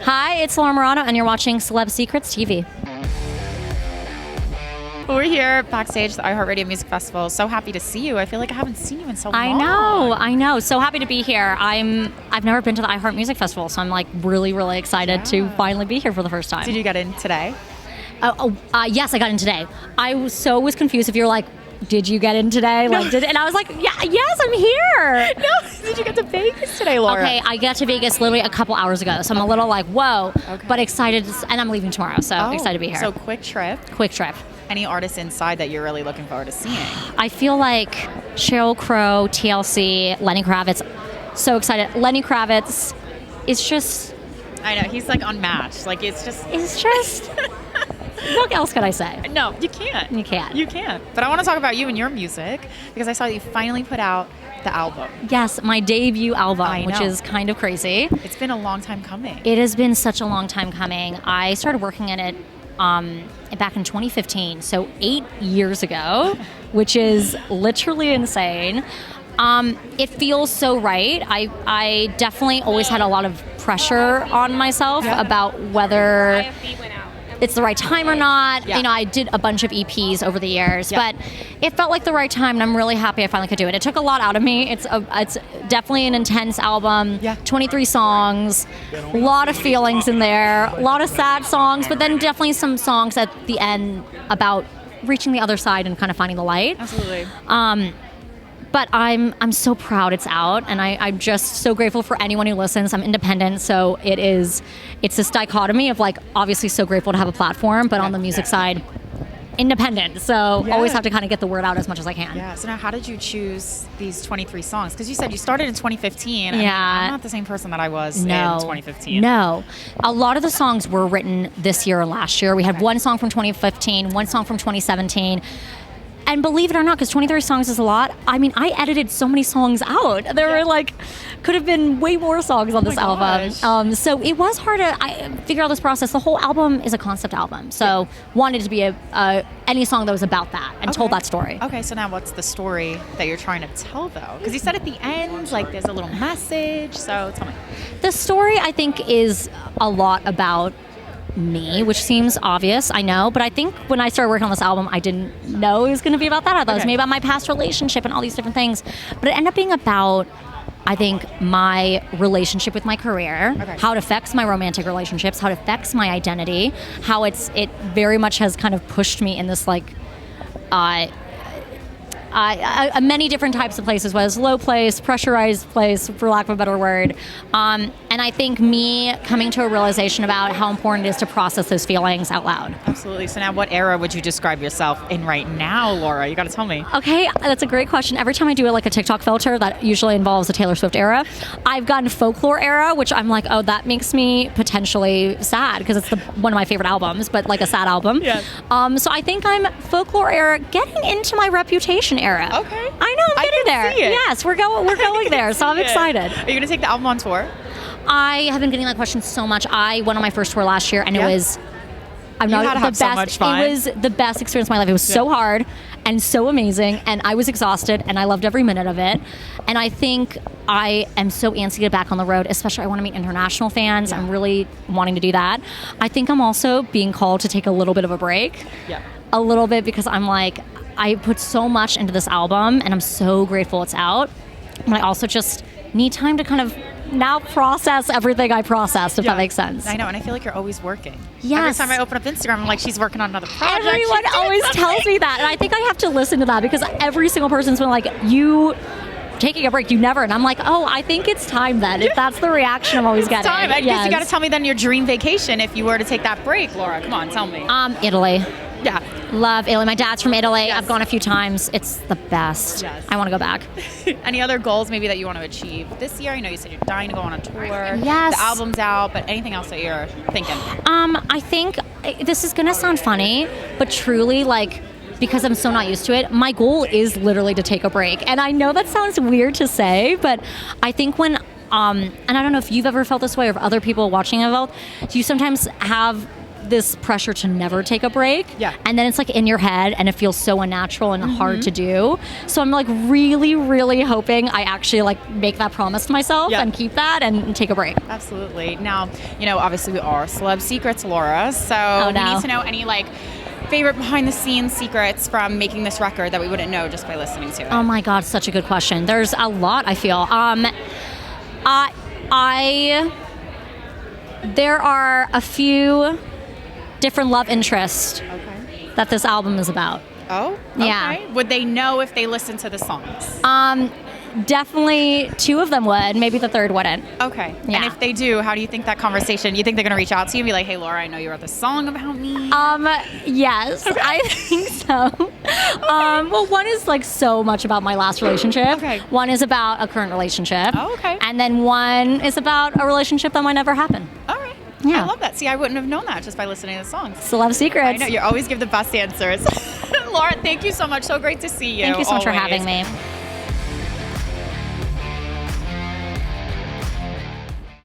Hi, it's Laura Marano, and you're watching Celeb Secrets TV. We're here backstage at the iHeartRadio Music Festival. So happy to see you. I feel like I haven't seen you in so long. I know. So happy to be here. I've never been to the iHeart Music Festival, so I'm like really, really excited to finally be here for the first time. Did you get in today? Yes, I got in today. I was confused if you're like, did you get in today? No. And I was like, yes, I'm here. No, did you get to Vegas today, Laura? Okay, I got to Vegas literally a couple hours ago, so I'm a little like, whoa, but excited, and I'm leaving tomorrow, so excited to be here. So quick trip. Any artists inside that you're really looking forward to seeing? I feel like Sheryl Crow, TLC, Lenny Kravitz. So excited. Lenny Kravitz is just... I know, he's like unmatched. Like, it's just... What else could I say? No, you can't. You can't. You can't. But I want to talk about you and your music because I saw that you finally put out the album. Yes, my debut album, which is kind of crazy. It's been a long time coming. It has been such a long time coming. I started working on it back in 2015, so 8 years ago, which is literally insane. It feels so right. I definitely always had a lot of pressure on myself about whether it's the right time or not. You know, I did a bunch of EPs over the years, but it felt like the right time, and I'm really happy I finally could do it. It took a lot out of me. It's definitely an intense album. 23 songs, a lot of feelings in there, a lot of sad songs, but then definitely some songs at the end about reaching the other side and kind of finding the light. Absolutely. But I'm so proud it's out, and I'm just so grateful for anyone who listens. I'm independent, so it's this dichotomy of like obviously so grateful to have a platform, but on the music side, independent. So always have to kind of get the word out as much as I can. Yeah. So now how did you choose these 23 songs? Because you said you started in 2015. Yeah. I'm not the same person that I was in 2015. No. A lot of the songs were written this year or last year. We had one song from 2015, one song from 2017. And believe it or not, because 23 songs is a lot, I mean, I edited so many songs out. There were like, could have been way more songs on this album. So it was hard to figure out this process. The whole album is a concept album. So wanted to be any song that was about that and told that story. Okay, so now what's the story that you're trying to tell, though? Because you said at the end, like, there's a little message. So tell me. The story, I think, is a lot about me, which seems obvious, I know, but I think when I started working on this album, I didn't know it was going to be about that. I thought it was maybe about my past relationship and all these different things, but it ended up being about, I think, my relationship with my career, how it affects my romantic relationships, how it affects my identity, how it very much has kind of pushed me in this like many different types of places, whether it's low place, pressurized place, for lack of a better word. And I think me coming to a realization about how important it is to process those feelings out loud. Absolutely. So now what era would you describe yourself in right now, Laura? You got to tell me. Okay, that's a great question. Every time I do like a TikTok filter that usually involves a Taylor Swift era, I've gotten folklore era, which I'm like, oh, that makes me potentially sad because it's one of my favorite albums, but like a sad album. So I think I'm folklore era, getting into my Reputation era. Okay. I know, I'm getting there. See it. Yes, we're going there, so I'm excited. Are you going to take the album on tour? I have been getting that question so much. I went on my first tour last year, and it was so much fun. It was the best experience of my life. It was so hard and so amazing, and I was exhausted, and I loved every minute of it. And I think I am so antsy to get back on the road, especially I want to meet international fans. I'm really wanting to do that. I think I'm also being called to take a little bit of a break. A little bit, because I'm like, I put so much into this album, and I'm so grateful it's out. And I also just need time to kind of now process everything I processed, if that makes sense. I know, and I feel like you're always working. Yes. Every time I open up Instagram, I'm like, she's working on another project. Everyone always tells me that, and I think I have to listen to that, because every single person's been like, you taking a break, you never. And I'm like, oh, I think it's time then, if that's the reaction I'm always getting. It's time. I guess you got to tell me then your dream vacation if you were to take that break, Laura. Come on, tell me. Italy. Yeah. Love Italy. My dad's from Italy. I've gone a few times. It's the best. I want to go back. Any other goals maybe that you want to achieve this year? I know you said you're dying to go on a tour. Yes. The album's out, but anything else that you're thinking? I think this is going to sound funny, but truly, like, because I'm so not used to it, my goal is literally to take a break. And I know that sounds weird to say, but I think when, and I don't know if you've ever felt this way or if other people watching have felt, you sometimes have this pressure to never take a break. Yeah. And then it's like in your head and it feels so unnatural and hard to do. So I'm like really, really hoping I actually like make that promise to myself and keep that and take a break. Absolutely. Now, obviously we are Celeb Secrets, Laura. So we need to know any like favorite behind the scenes secrets from making this record that we wouldn't know just by listening to it. Oh my God, such a good question. There's a lot, I feel. There are a few different love interests that this album is about. Oh, okay. Yeah. Would they know if they listen to the songs? Definitely 2 of them would. Maybe the 3rd wouldn't. Okay. Yeah. And if they do, how do you think that conversation, you think they're going to reach out to you and be like, hey, Laura, I know you wrote this song about me? Yes, I think so. Well, one is like so much about my last relationship. Okay. One is about a current relationship. Oh, okay. And then one is about a relationship that might never happen. All right. Yeah. I love that. See, I wouldn't have known that just by listening to the songs. Celeb Secrets. I know. You always give the best answers. Laura, thank you so much. So great to see you. Thank you so much for always. having me.